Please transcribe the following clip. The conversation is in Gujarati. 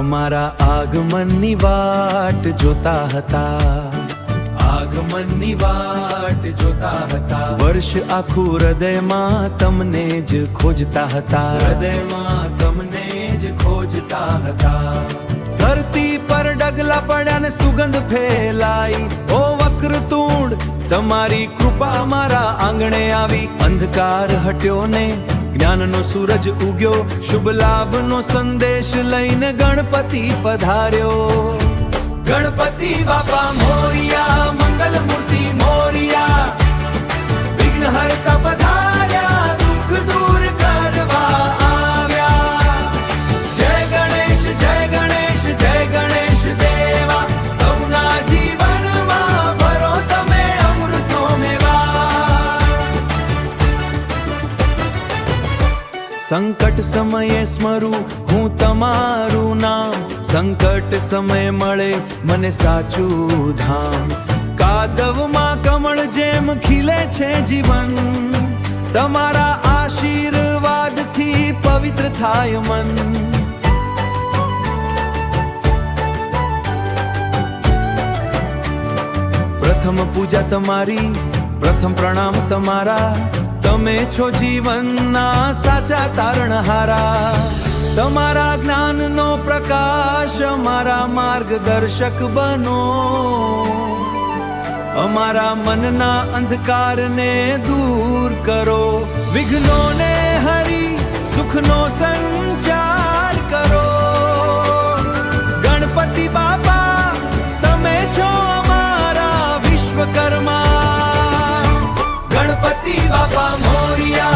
તમારા આગમનની વાટ જોતા હતા, આગમનની વાટ જોતા હતા। વર્ષ આખું હૃદયમાં તમને જ ખોજતા હતા, હૃદયમાં તમને જ ખોજતા હતા। ધરતી પર ડગલા પડ્યા ને સુગંધ ફેલાઈ, ઓ વક્રતુંડ તમારી કૃપા મારા આંગણે આવી। અંધકાર હટ્યો ને જ્ઞાનનો સૂરજ ઉગ્યો, શુભ લાભનો સંદેશ લઈને ગણપતિ પધાર્યો। ગણપતિ બાપા મોરિયા, મંગલ મૂર્તિ મોરિયા, વિઘ્નહર્તા પધાર્યા, દુઃખ દૂર કરવા આવ્યા। જય ગણેશ જય ગણેશ જય ગણેશ દેવા, સૌના જીવનમાં ભરો તમે અમૃતો મેવા। સંકટ સમયે સ્મરું હું તમારું નામ, સંકટ સમય મળે મને સાચું ધામ। કાદવમાં કમળ જેમ ખીલે છે જીવન, તમારા આશીર્વાદથી પવિત્ર થાય મન। પ્રથમ પૂજા તમારી, પ્રથમ પ્રણામ તમારા, તમે છો જીવનના સાચા તારણહારા। તમારા જ્ઞાનનો પ્રકાશ અમારા માર્ગદર્શક બનો, અમારા મનના અંધકારને દૂર કરો। વિઘ્નોને હરી સુખનો સંચાર કરો। ગણપતિ બાપા તમે છો અમારા વિશ્વકર્મા। ગણપતિ બાપા મોરિયા।